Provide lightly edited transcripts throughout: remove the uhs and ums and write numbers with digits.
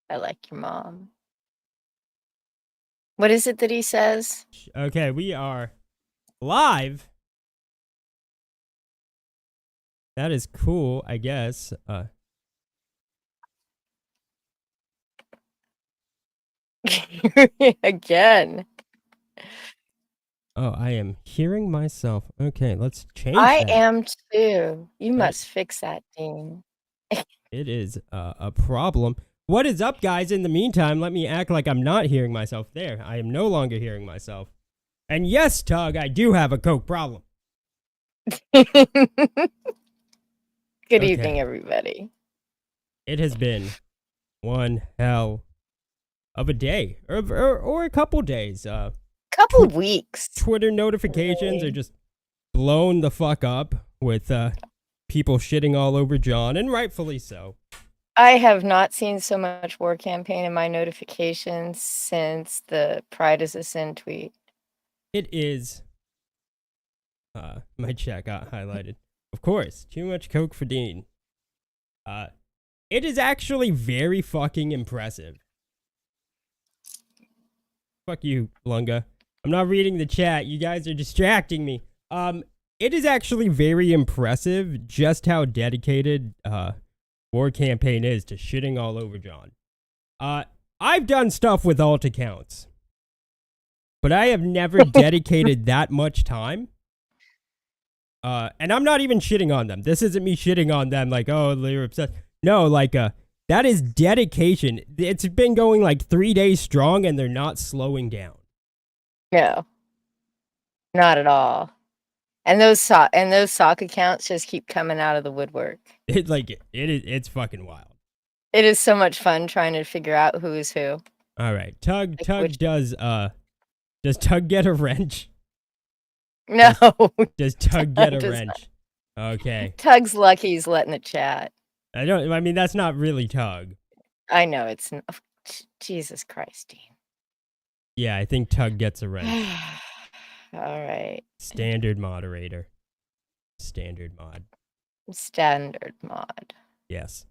I like your mom. What is it that he says? Okay, we are live. That is cool, I guess. Again. Oh, I am hearing myself. Okay, let's change I that. am too. You That must fix that, Dean. it is a problem. What is up, guys? In the meantime, let me act like I'm not hearing myself. There, I am no longer hearing myself. And yes, Tug, I do have a coke problem. Good evening, Okay, everybody. it has been one hell of a day, or a couple days. Couple of weeks. Twitter notifications Really. are just blown the fuck up with people shitting all over John, and rightfully so. I have not seen so much war campaign in my notifications since the Pride is a Sin tweet. It is. My chat got highlighted. Of course, too much coke for Dean. It is actually very fucking impressive. Fuck you, Lunga. I'm not reading the chat. You guys are distracting me. It is actually very impressive just how dedicated war campaign is to shitting all over John. I've done stuff with alt accounts, but I have never dedicated that much time. And I'm not even shitting on them. This isn't me shitting on them like, oh, they're obsessed. No, like, that is dedication. It's been going like 3 days strong and they're not slowing down. No, not at all. And those sock accounts just keep coming out of the woodwork. It's fucking wild. It is so much fun trying to figure out who is who. All right, Tug which... does Tug get a wrench? No. Does Tug get a wrench? Okay. Tug's lucky he's letting it chat. I mean, that's not really Tug. I know it's Jesus Christ, Dean. Yeah, I think Tug gets a wrench. All right. Standard moderator. Standard mod. Standard mod. Yes.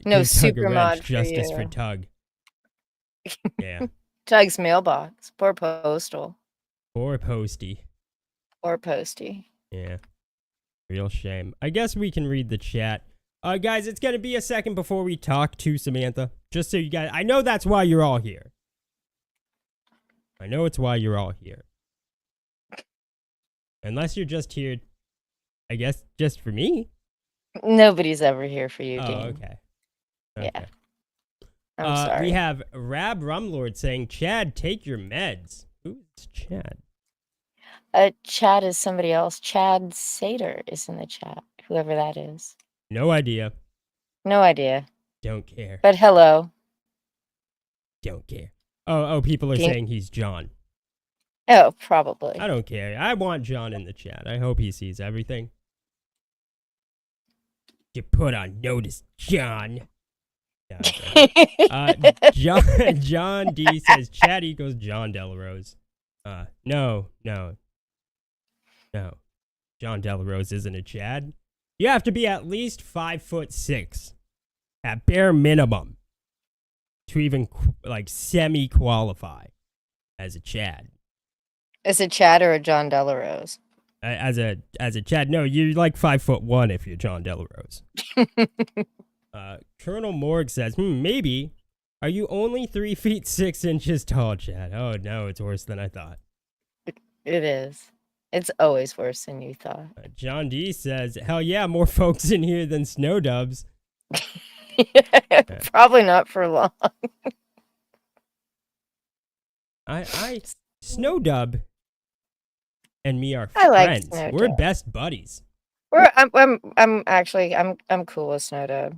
No super Tug a mod wrench, for justice you. for Tug. Yeah. Tug's mailbox. Poor postal. Poor posty. Poor posty. Yeah. Real shame. I guess we can read the chat. Guys, it's gonna be a second before we talk to Samantha. Just so you guys, I know that's why you're all here. I know it's why you're all here. Unless you're just here, I guess, just for me. Nobody's ever here for you, Oh, Dean. okay. Yeah. I'm sorry. We have Rab Rumlord saying, Chad, take your meds. Who's Chad? Chad is somebody else. Chad Sater is in the chat. Whoever that is. No idea. No idea. Don't care. But hello. Don't care. Oh, people are saying he's John. Oh, probably. I don't care. I want John in the chat. I hope he sees everything. You put on notice, John. John D says chat equals John Delarose. No. John Delarose isn't a Chad. You have to be at least 5'6" at bare minimum to even like semi-qualify as a Chad. As a Chad or a John Delarose? As a Chad, no, you're like 5'1" if you're John Delarose. Colonel Morg says, maybe. Are you only 3 feet 6 inches tall, Chad? Oh no, it's worse than I thought. It is. It's always worse than you thought. John D says, hell yeah, more folks in here than snow dubs. Probably not for long. Snow Dub and me are friends. We're best buddies. I'm actually cool with Snow Dub.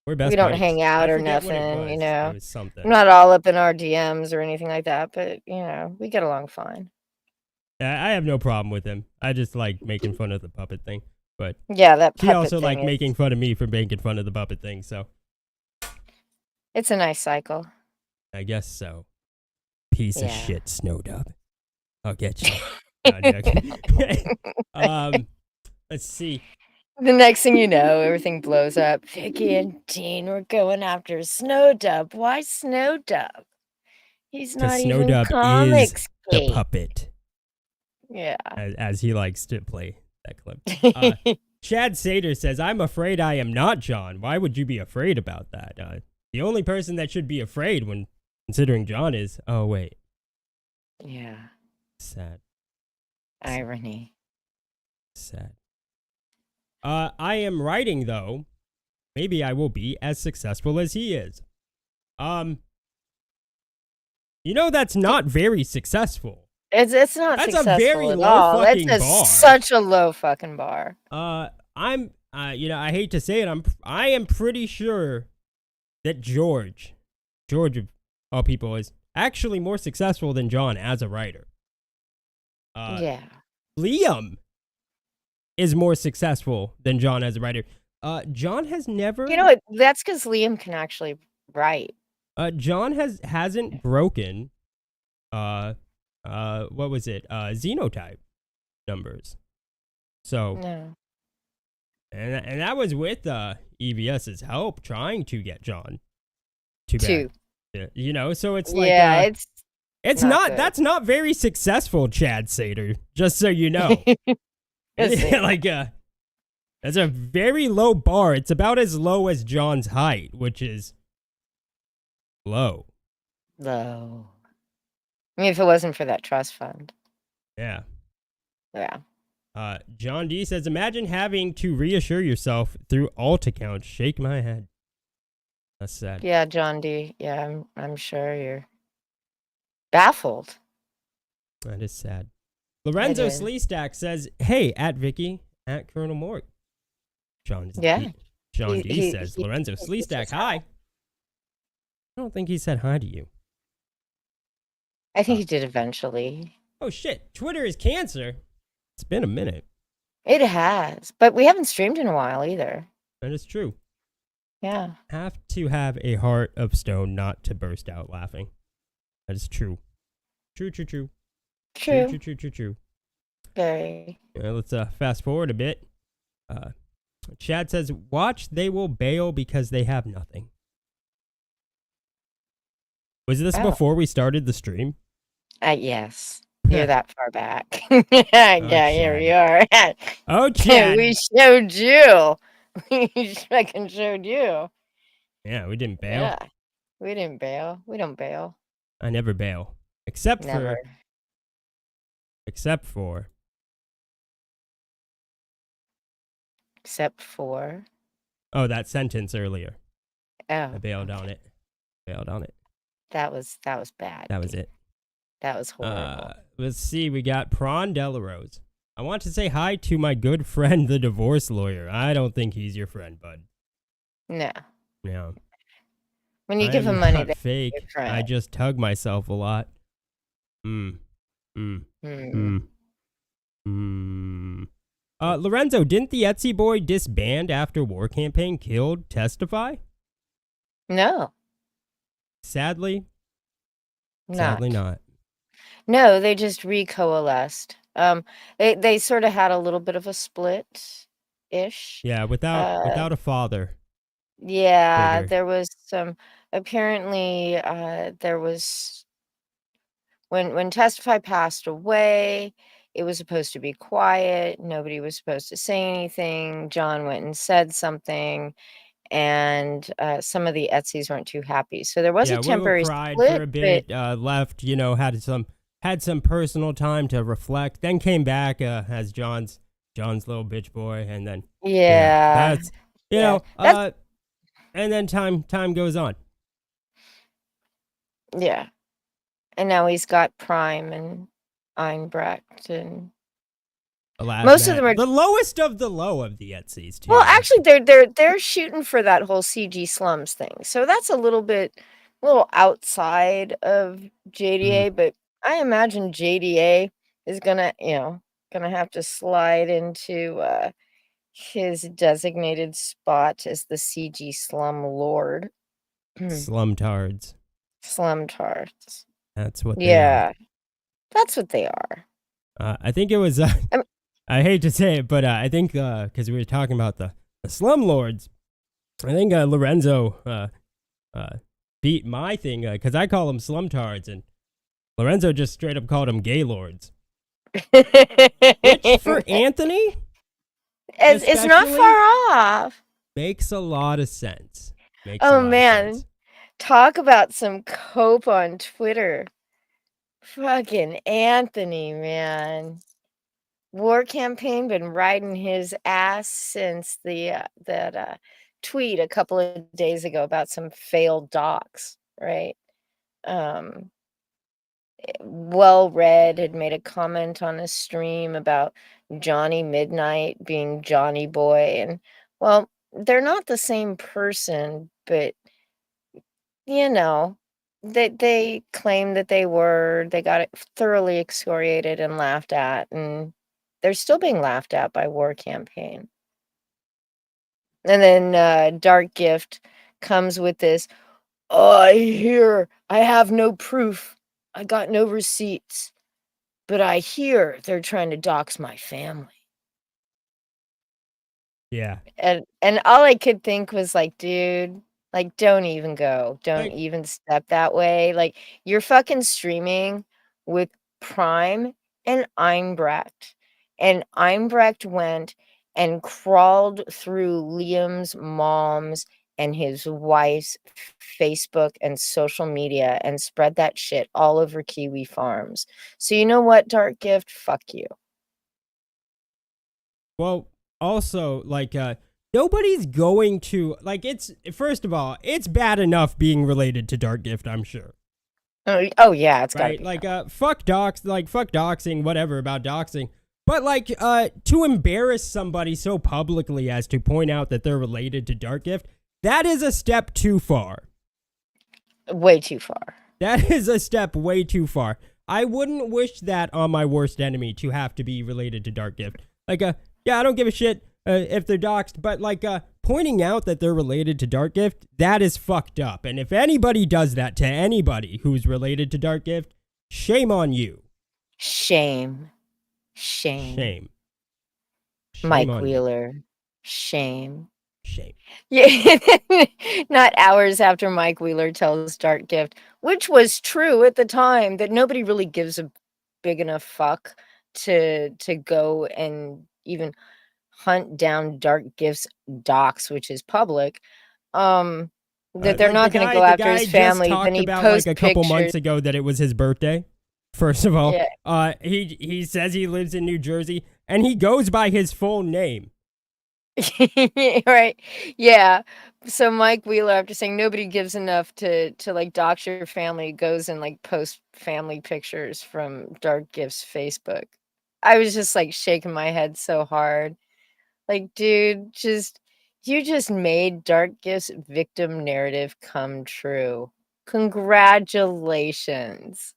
We're best we don't buddies. hang out or nothing, you know. It was something. I'm not all up in our DMs or anything like that, but you know, we get along fine. I have no problem with him. I just like making fun of the puppet thing. But yeah, that puppet he also like making fun of me for making fun of the puppet thing, so it's a nice cycle. I guess so. Piece of shit, Snow Dub. I'll get you. Let's see. The next thing you know, everything blows up. Vicky and Dean were going after Snowdub. Why Snowdub? He's Because not even Snowdub is the Comicsgate. puppet, Yeah. as he likes to play that clip. Chad Sater says, I'm afraid I am not John. Why would you be afraid about that? The only person that should be afraid when considering John is, oh, wait. Yeah. Sad. Irony. Sad. I am writing, though. Maybe I will be as successful as he is. You know, that's not very successful. It's not That's successful a very at low all. fucking That's bar. such a low fucking bar. I'm, I hate to say it, I am pretty sure that George of all people, is actually more successful than John as a writer. Yeah. Liam is more successful than John as a writer. John has never. You know what? That's because Liam can actually write. John hasn't broken. What was it? Xenotype numbers. So. No. And that was with EVS's help trying to get John to back. You know, so it's like it's not that's not very successful, Chad Sater, just so you know. Like that's a very low bar. It's about as low as John's height, which is low. Low. I mean, if it wasn't for that trust fund. Yeah. Yeah. John D says, imagine having to reassure yourself through alt accounts. Shake my head. That's sad. Yeah, John D. Yeah, I'm sure you're baffled. That is sad. Lorenzo Sleestack says, hey, at Vicky, at Colonel Morg. John D says, Lorenzo Sleestack, hi. I don't think he said hi to you. I think he did eventually. Oh, shit. Twitter is cancer. It's been a minute. It has, but we haven't streamed in a while either. That is true. Yeah. Have to have a heart of stone not to burst out laughing. That is true. True. Very. Let's fast forward a bit. Chad says, watch, they will bail because they have nothing. Was this before we started the stream? Yes. You're that far back. Yeah, here we are. Oh, Chad. We showed you. We fucking showed you. Yeah, we didn't bail. Yeah, we didn't bail. We don't bail. I never bail. Except for... Except for... Oh, that sentence earlier. Oh. I bailed on it. That was bad. That was it. That was horrible. Let's see. We got Prawn Delarose. I want to say hi to my good friend, the divorce lawyer. I don't think he's your friend, bud. No. No. When you give him money, that's fake. I just tug myself a lot. Lorenzo, didn't the Etsy boy disband after War Campaign killed Testify? No. Sadly not. No, they just recoalesced. They sort of had a little bit of a split-ish. Yeah, without a father. Yeah, there was some. Apparently, there was when Testify passed away. It was supposed to be quiet. Nobody was supposed to say anything. John went and said something, and some of the Etsys weren't too happy. So there was a temporary cried split for a bit. Left, had some personal time to reflect. Then came back as John's little bitch boy, and then that's and then time goes on. Yeah, and now he's got Prime and Einbrecht and most of them are the lowest of the low of the Etsys too. Well, actually, they're shooting for that whole CG slums thing, so that's a little outside of JDA. But I imagine JDA is gonna have to slide into his designated spot as the CG slum lord. Slumtards. That's what they are. That's what they are. I think it was I hate to say it, but I think because we were talking about the slumlords, I think Lorenzo beat my thing because I call them slumtards, and Lorenzo just straight up called them gaylords. Which for Anthony, It's not especially, far off. makes a lot of sense. Makes a Oh lot of man, sense. talk about some cope on Twitter. Fucking Anthony, man. War campaign been riding his ass since that tweet a couple of days ago about some failed docs, right? Um, well read had made a comment on a stream about Johnny Midnight being Johnny Boy, and well, they're not the same person, but you know, they claim that they were. They got it thoroughly excoriated and laughed at, and they're still being laughed at by War Campaign. And then Dark Gift comes with this, "Oh, I hear I have no proof. I got no receipts, but I hear they're trying to dox my family." Yeah. And all I could think was like, "Dude, like, don't even go. Don't Like, even step that way." Like, you're fucking streaming with Prime and Einbrecht, and Einbrecht went and crawled through Liam's mom's and his wife's Facebook and social media and spread that shit all over Kiwi Farms. So you know what, Dark Gift? Fuck you. well, also, like, nobody's going to, like, it's, first of all, it's bad enough being related to Dark Gift, I'm sure. Oh yeah, it's gotta Right? be Like, done. fuck fuck doxing, whatever about doxing. But, like, to embarrass somebody so publicly as to point out that they're related to Dark Gift, that is a step too far. Way too far. That is a step way too far. I wouldn't wish that on my worst enemy to have to be related to Dark Gift. Like, yeah, I don't give a shit if they're doxed, but like, pointing out that they're related to Dark Gift, that is fucked up. And if anybody does that to anybody who's related to Dark Gift, shame on you. Shame. Shame. Shame. Shame Mike on you. Wheeler. Shame. Shame. Yeah. Not hours after Mike Wheeler tells Dark Gift, which was true at the time, that nobody really gives a big enough fuck to go and even hunt down Dark Gift's docs, which is public. That they're Like not gonna go the after his guy just family. Then talked he about like posts a couple pictures. months ago that it was his birthday. First of all, Yeah. he says he lives in New Jersey and he goes by his full name. Right. Yeah. So Mike Wheeler, after saying nobody gives enough to like dox your family, goes and like post family pictures from Dark Gift's Facebook. I was just like shaking my head so hard. Like, dude, just you just made Dark Gift's victim narrative come true. Congratulations.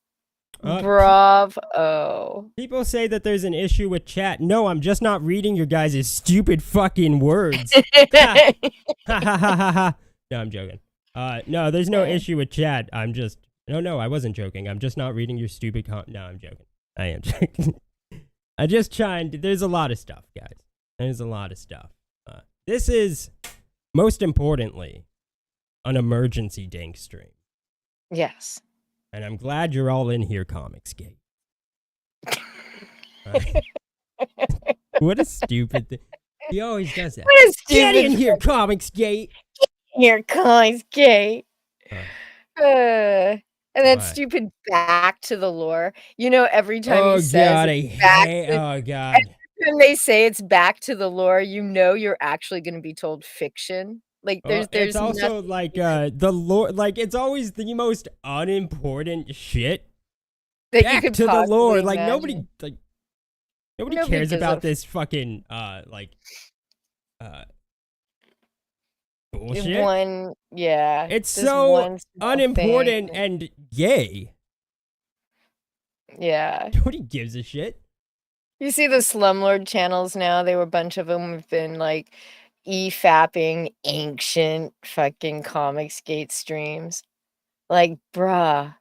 Uh, pe- Bravo. People say that there's an issue with chat. No, I'm just not reading your guys' stupid fucking words. Ha ha ha ha ha. No, I'm joking. No, there's no issue with chat. I'm just no, I wasn't joking. I'm just not reading your stupid No, I'm joking. I am joking. I just trying to, there's a lot of stuff, guys. There's a lot of stuff. This is most importantly an emergency dank stream. Yes. And I'm glad you're all in here, Comicsgate. What a stupid thing. He always does that. What a Get stupid in here, Comicsgate. here comes gay. And that Why? stupid back to the lore. You know, every time he Oh says god, I it's back hate. to, Oh god. every time they say it's back to the lore, you know you're actually going to be told fiction. Like It's there's also nothing like the lore. Like it's always the most unimportant shit. that you Back could to the lore. possibly Like imagine. nobody Nobody cares gives about a this fucking uh bullshit. one, yeah, It's this so one small unimportant thing. and gay. Yeah. Nobody gives a shit. You see the slumlord channels now, they were a bunch of them have been like e-fapping ancient fucking Comicsgate streams. Like, bruh,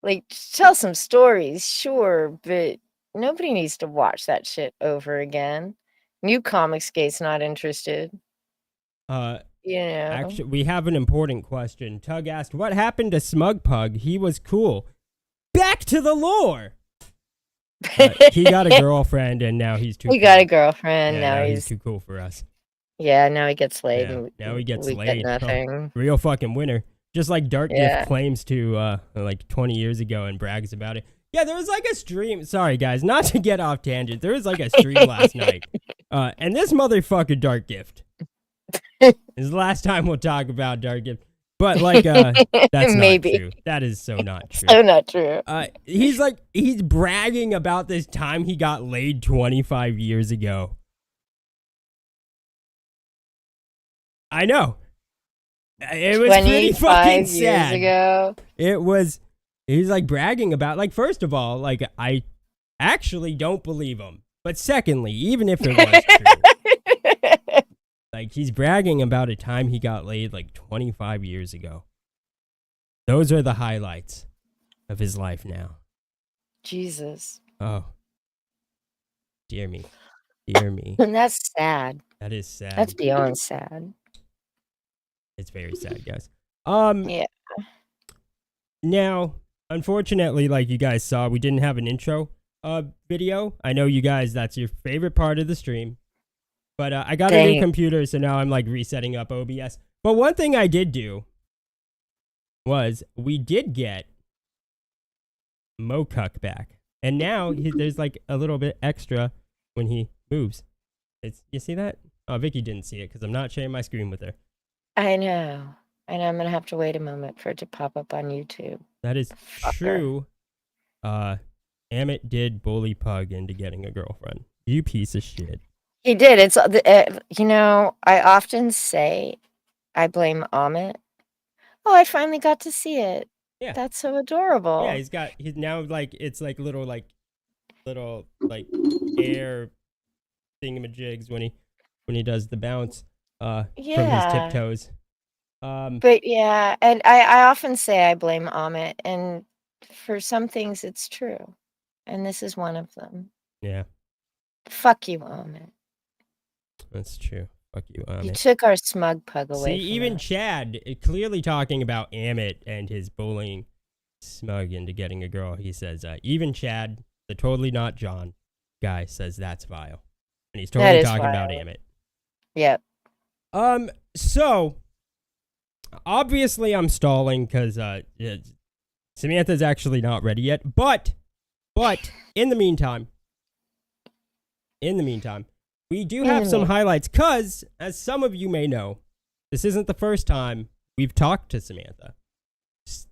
like tell some stories, sure, but Nobody needs to watch that shit over again. New Comicsgate's not interested. You know. Actually, we have an important question. Tug asked, what happened to Smug Pug? He was cool. Back to the lore! He got a girlfriend, and now he's too cool. He got a girlfriend, Yeah, now he's too cool for us. Yeah, now he gets laid. Yeah, now he gets we laid. Get nothing. Real fucking winner. Just like Dark Gift claims to, like 20 years ago and brags about it. Yeah, there was like a stream. Sorry, guys, not to get off tangent. There was like a stream last night. And this motherfucker Dark Gift. This is the last time we'll talk about Dark Gift. But like, that's Maybe. not true. That is so not true. So not true. He's bragging about this time he got laid 25 years ago. I know. It was pretty fucking sad. Years ago. It was. He's like bragging about, like, first of all, like, I actually don't believe him. But secondly, even if it was true, like, he's bragging about a time he got laid like 25 years ago. Those are the highlights of his life now. Jesus. Oh. Dear me. Dear me. And that's sad. That is sad. That's beyond sad. It's very sad, guys. Yeah. Now, unfortunately, like you guys saw, we didn't have an intro video. I know you guys, that's your favorite part of the stream. But I got a new computer, so now I'm like resetting up OBS. But one thing I did do was we did get Mocuck back. And now there's like a little bit extra when he moves. You see that? Oh, Vicky didn't see it because I'm not sharing my screen with her. I know. And I'm going to have to wait a moment for it to pop up on YouTube. That is true. Amit did bully Pug into getting a girlfriend. You piece of shit. He did. It's, you know, I often say I blame Amit. Oh, I finally got to see it. Yeah. That's so adorable. Yeah, he's now like, it's like little air thingamajigs when he does the bounce from his tiptoes. But yeah, and I often say I blame Amit, and for some things it's true. And this is one of them. Yeah. Fuck you, Amit. That's true. Fuck you, Amit. You took our Smug Pug away. See, even us. Chad, clearly talking about Amit and his bullying Smug into getting a girl, he says, even Chad, the totally not John guy, says that's vile. And he's totally talking about Amit. Yep. So, obviously I'm stalling because Samantha's actually not ready yet, but in the meantime, we do have some highlights because, as some of you may know, this isn't the first time we've talked to Samantha.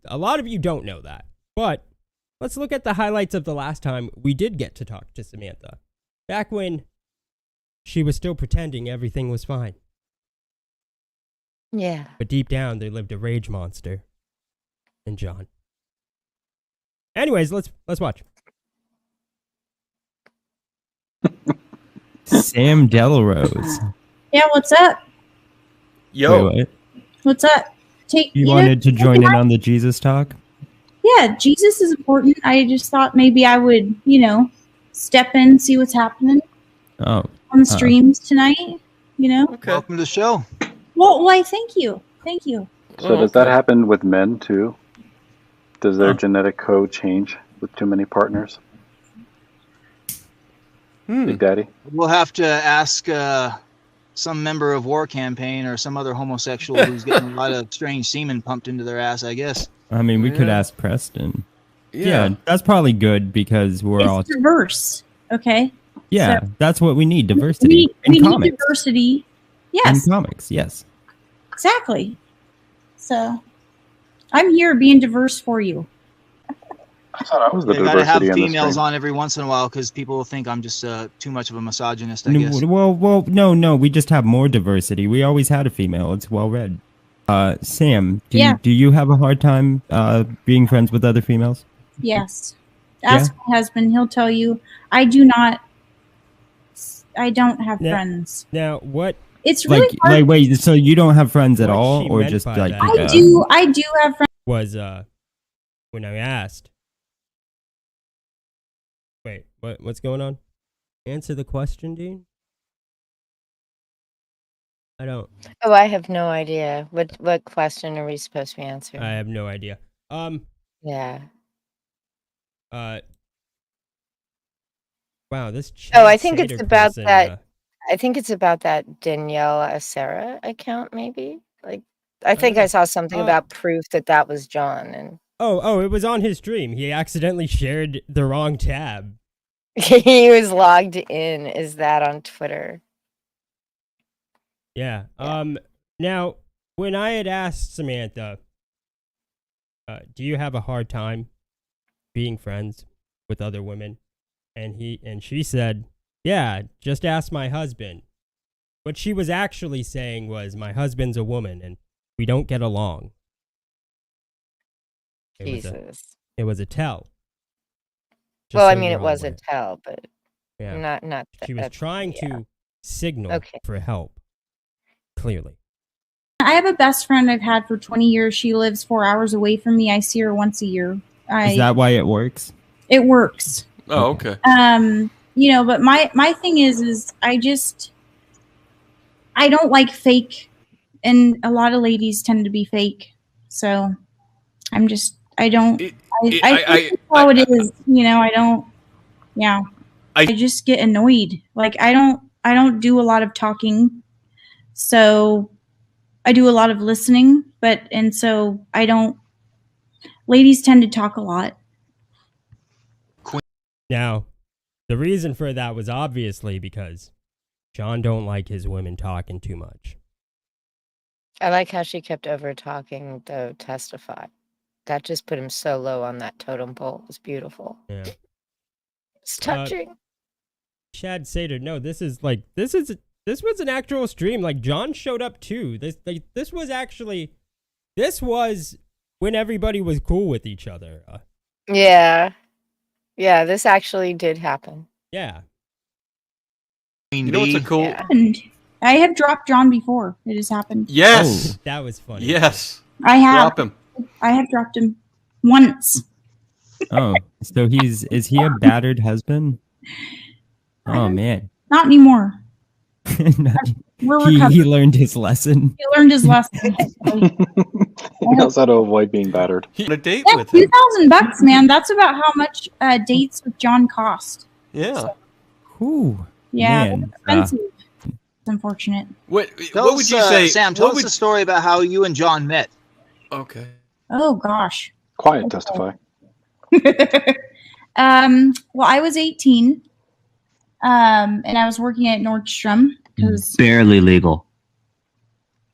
A lot of you don't know that, but let's look at the highlights of the last time we did get to talk to Samantha. Back when she was still pretending everything was fine. Yeah. But deep down, there lived a rage monster in John. Anyways, let's watch. Sam Delarose. Yeah, what's up? Yo. Wait, what? What's up? You wanted to join in on the Jesus talk? Yeah, Jesus is important. I just thought maybe I would, step in, see what's happening. Oh. On the streams tonight, Okay. Welcome to the show. Well, why, thank you. Thank you. So does that happen with men, too? Does their genetic code change with too many partners? Big Daddy? We'll have to ask some member of War Campaign or some other homosexual who's getting a lot of strange semen pumped into their ass, I guess. I mean, we could ask Preston. Yeah, that's probably good because it's diverse, okay? Yeah, so that's what we need, diversity. We need diversity. Yes. In comics, yes. Exactly. So, I'm here being diverse for you. I thought I was the diversity. Gotta have females on every once in a while because people will think I'm just too much of a misogynist, I guess. Well, no. We just have more diversity. We always had a female. It's well read. Sam, do you have a hard time being friends with other females? Yes. Ask my husband. He'll tell you. I don't have friends. Now, what? It's really hard. Wait, so you don't have friends at all, or just like? I do have friends. Was when I asked Wait, what's going on? Answer the question, Dean. I don't. Oh, I have no idea. What question are we supposed to be answering? I have no idea. Yeah. Wow, this Oh, Chad I think it's Sater about person, that. I think it's about that Danielle Acera account, maybe. Like, I don't think know. I saw something about proof that was John, and Oh, it was on his stream. He accidentally shared the wrong tab. he was logged in. Is that on Twitter? Yeah. Now, when I had asked Samantha, do you have a hard time being friends with other women? And she said, yeah, just ask my husband. What she was actually saying was, my husband's a woman and we don't get along. Jesus. It was a tell. Just Well, I so mean, you're it all was a aware. tell, but Yeah. not. She was trying to signal for help. Clearly. I have a best friend I've had for 20 years. She lives 4 hours away from me. I see her once a year. Is that why it works? It works. Oh, okay. You know, but my thing is I don't like fake, and a lot of ladies tend to be fake. So I think that's how it is. You know, I don't. Yeah, I just get annoyed. Like I don't do a lot of talking, so I do a lot of listening. So I don't. Ladies tend to talk a lot. Now, the reason for that was obviously because John don't like his women talking too much. I like how she kept over talking, though, Testify. That just put him so low on that totem pole. It was beautiful. Yeah. It's touching. Chad Sater, no, this was an actual stream. Like, John showed up too. This was when everybody was cool with each other. Yeah, this actually did happen. Yeah. You know what's a cool? Yeah. I have dropped John before. It has happened. Yes. Oh, that was funny. Yes. I have. Drop him. I have dropped him once. Oh, so is he a battered husband? Oh man. Not anymore. He learned his lesson. He learned his lesson. He knows how to avoid being battered. He on a date Yeah, with him. $2,000, man. That's about how much dates with John cost. Yeah. Ooh. Yeah, Man. expensive. It's unfortunate. What would you say, Sam? Tell us the story about how you and John met. Okay. Oh gosh. Quiet, Testify. Well, I was 18, and I was working at Nordstrom because barely legal.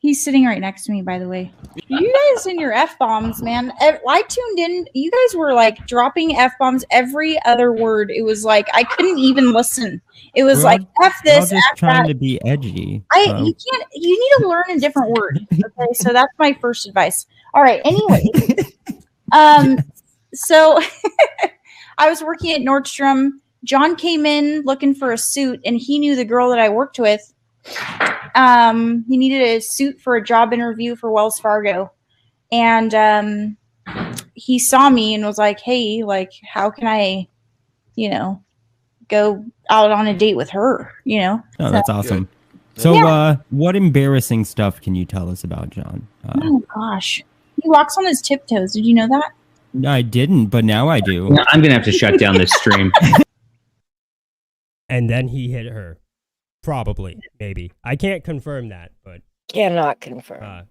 he's sitting right next to me, by the way. You guys and your F-bombs, man. I tuned in. You guys were like dropping F-bombs every other word. It was like I couldn't even listen. It was like F this, just F trying that. to be edgy. You need to learn a different word. Okay, so that's my first advice. All right, anyway. So I was working at Nordstrom. John came in looking for a suit, and he knew the girl that I worked with. He needed a suit for a job interview for Wells Fargo. And he saw me and was like, hey, like, how can I, go out on a date with her, Oh, that's awesome. So, what embarrassing stuff can you tell us about John? Oh, gosh. He walks on his tiptoes. Did you know that? I didn't, but now I do. I'm going to have to shut down this stream. And then he hit her. Probably, maybe. I can't confirm that, but Cannot confirm.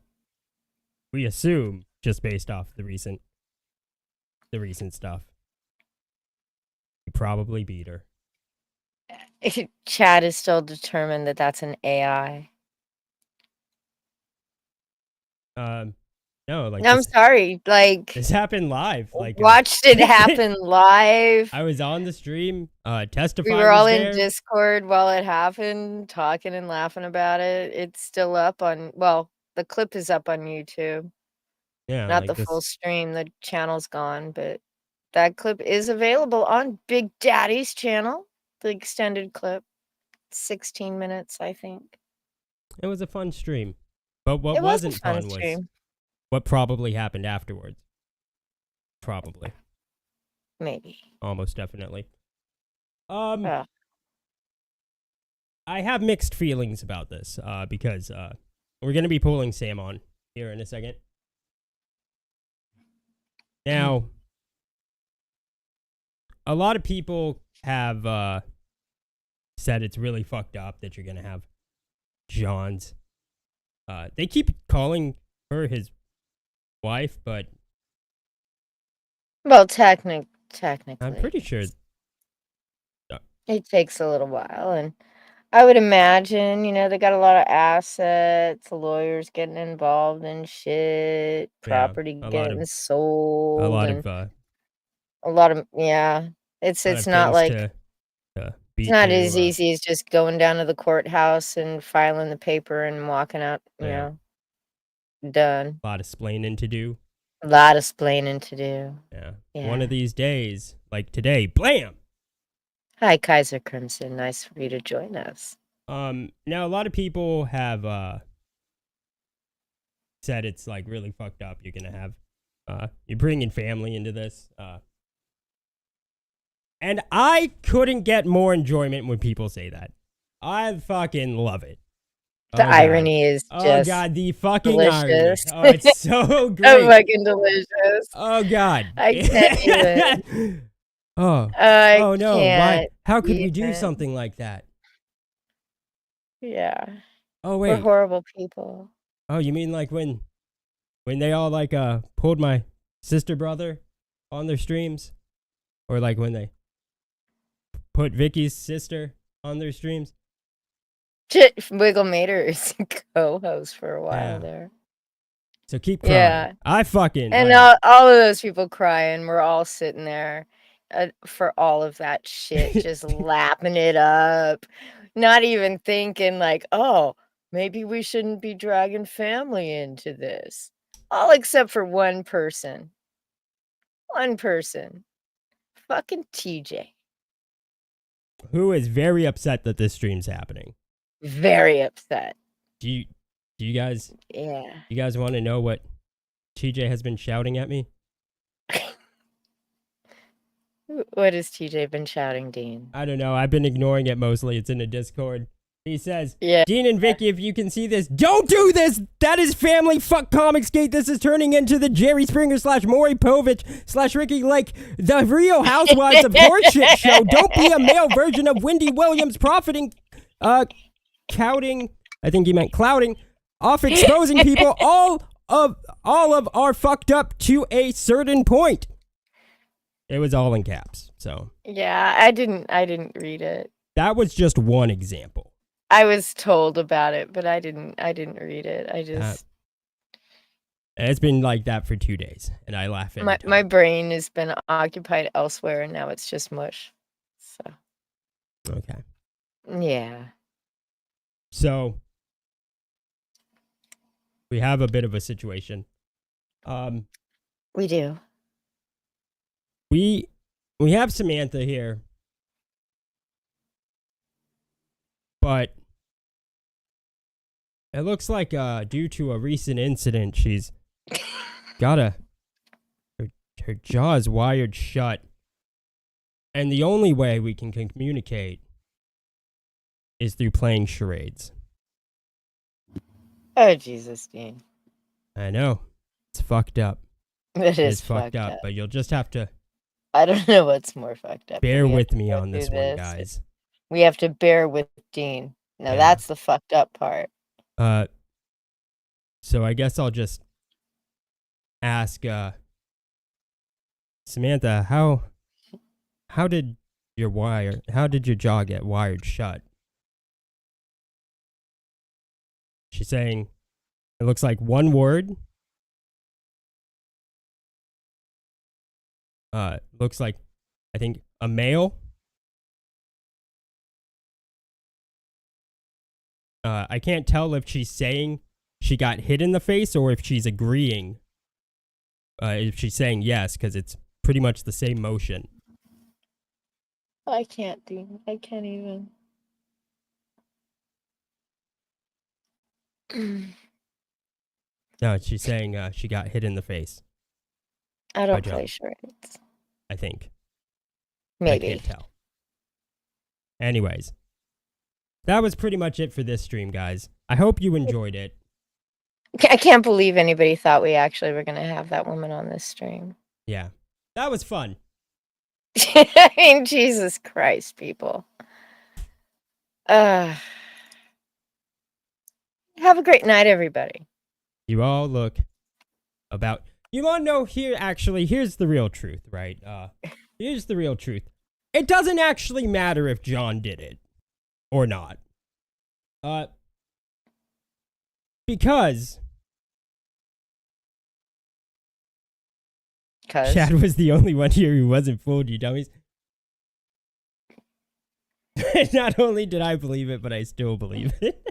we assume just based off the recent stuff. He probably beat her. Chad is still determined that that's an AI. No, like I'm sorry. Like, this happened live. Like watched it happen live. I was on the stream, testifying. We were all in there. Discord while it happened, talking and laughing about it. It's still up on, the clip is up on YouTube. Yeah, Not like the full stream. The channel's gone, but that clip is available on Big Daddy's channel. The extended clip, 16 minutes, I think. It was a fun stream, but what It was a wasn't fun fun was stream. what probably happened afterwards. Probably, Maybe. almost definitely. Oh. I have mixed feelings about this because we're going to be pulling Sam on here in a second. Now, a lot of people have said it's really fucked up that you're going to have John's. They keep calling her his wife, but... Well, technically. I'm pretty sure... It takes a little while, and I would imagine, they got a lot of assets, lawyers getting involved in shit, property getting sold, a lot of it's not like it's not as easy as just going down to the courthouse and filing the paper and walking out, done. A lot of splaining to do. Yeah. One of these days, like today, blam! Hi, Kaiser Crimson. Nice for you to join us. Now a lot of people have said it's like really fucked up. You're gonna have you're bringing family into this. And I couldn't get more enjoyment when people say that. I fucking love it. The irony is just oh god, the fucking delicious. irony. Oh, it's so great. So fucking delicious. Oh god. I can't even. Oh no, why? How could we even. do something like that? Yeah. Oh wait. We're horrible people. Oh, you mean like when they all like pulled my sister brother on their streams? Or like when they put Vicky's sister on their streams? Wiggle Mater's co-host for a while there. So keep crying. Yeah. I fucking... And all of those people crying, we're all sitting there for all of that shit, just lapping it up. Not even thinking like, oh, maybe we shouldn't be dragging family into this. All except for one person. One person. Fucking TJ. Who is very upset that this stream's happening. Very upset. Do you guys... Yeah. You guys want to know what TJ has been shouting at me? What has TJ been shouting, Dean? I don't know. I've been ignoring it mostly. It's in the Discord. He says, Dean and Vicky, if you can see this, don't do this! That is family fuck Comicsgate. This is turning into the Jerry Springer / Maury Povich / Ricky Lake, the Real Housewives of Horseshit show. Don't be a male version of Wendy Williams profiting, clouding off exposing people. All of are fucked up to a certain point. It was all in caps, so. Yeah, I didn't read it. That was just one example. I was told about it, but I didn't read it. I just it's been like that for 2 days, and I laugh at it. My brain has been occupied elsewhere, and now it's just mush. So. Okay. Yeah. So we have a bit of a situation. We do. We have Samantha here, but it looks like due to a recent incident, she's got her jaw is wired shut, and the only way we can communicate is through playing charades. Oh Jesus, Dean! I know it's fucked up. It is fucked up, but you'll just have to. I don't know what's more fucked up. Bear with me on this one, guys. We have to bear with Dean. Now that's the fucked up part. So I guess I'll just ask Samantha, how did your jaw get wired shut? She's saying it looks like one word. Looks like, I think, a male. I can't tell if she's saying she got hit in the face or if she's agreeing. If she's saying yes, because it's pretty much the same motion. I can't, Dean. I can't even. No, she's saying she got hit in the face. I don't play charades. I think. Maybe. I can't tell. Anyways, that was pretty much it for this stream, guys. I hope you enjoyed it. I can't believe anybody thought we actually were going to have that woman on this stream. Yeah, that was fun. I mean, Jesus Christ, people. Have a great night, everybody. You all look about... You want to know here, actually, here's the real truth, right? Here's the real truth. It doesn't actually matter if John did it or not. Because Chad was the only one here who wasn't fooled, you dummies. Not only did I believe it, but I still believe it.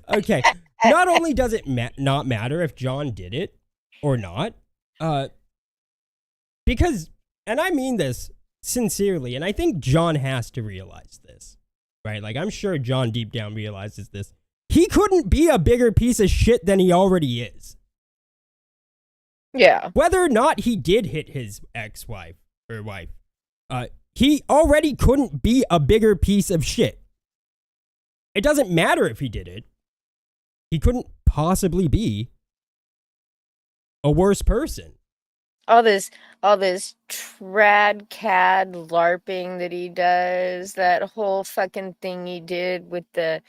Okay. Not only does it not matter if John did it or not, because, and I mean this sincerely, and I think John has to realize this, right? Like, I'm sure John deep down realizes this. He couldn't be a bigger piece of shit than he already is. Yeah. Whether or not he did hit his ex-wife or wife, he already couldn't be a bigger piece of shit. It doesn't matter if he did it. He couldn't possibly be a worse person. All this trad cad LARPing that he does, that whole fucking thing he did with the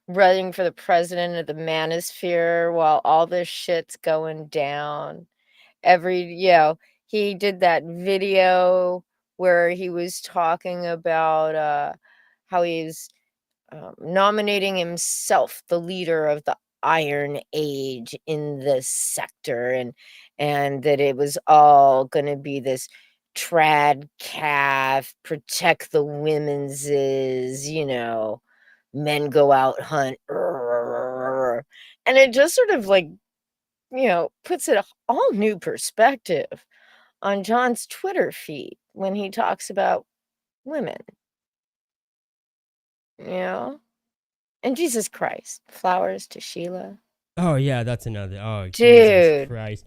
running for the president of the manosphere while all this shit's going down. He did that video where he was talking about how he's nominating himself the leader of the Iron Age in the sector, and that it was all gonna be this trad calf, protect the women's, men go out hunt, and it just sort of like, puts it all new perspective on John's Twitter feed when he talks about women. And Jesus Christ, flowers to Sheila. Oh yeah, that's another. Oh, dude, Jesus Christ.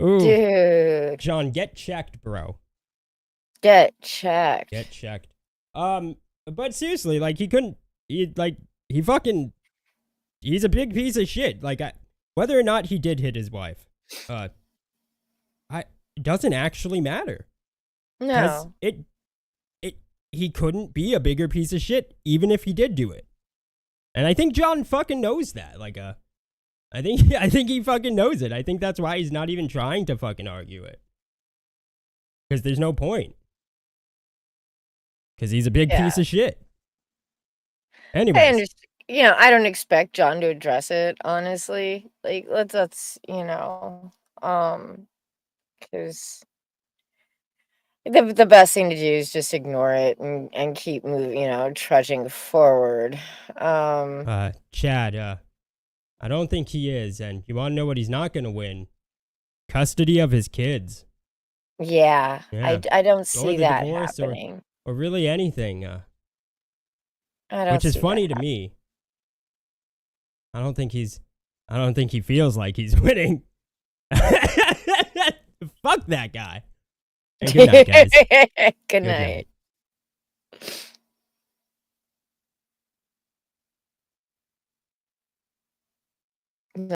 Ooh. Dude, John, get checked, bro. Get checked. Get checked. But seriously, like, he couldn't. He's a big piece of shit. Like, whether or not he did hit his wife, it doesn't actually matter. No. He couldn't be a bigger piece of shit, even if he did do it. And I think John fucking knows that. Like, I think he fucking knows it. I think that's why he's not even trying to fucking argue it. Because there's no point. Because he's a big piece of shit. Anyways. I understand. I don't expect John to address it, honestly. Like, let's because the best thing to do is just ignore it and keep moving, trudging forward. Chad, I don't think he is, and you want to know what he's not going to win? Custody of his kids. Yeah. I don't see that happening. Or really anything. Which is funny to me. I don't think he feels like he's winning. Fuck that guy. Hey, good night, guys. Good night.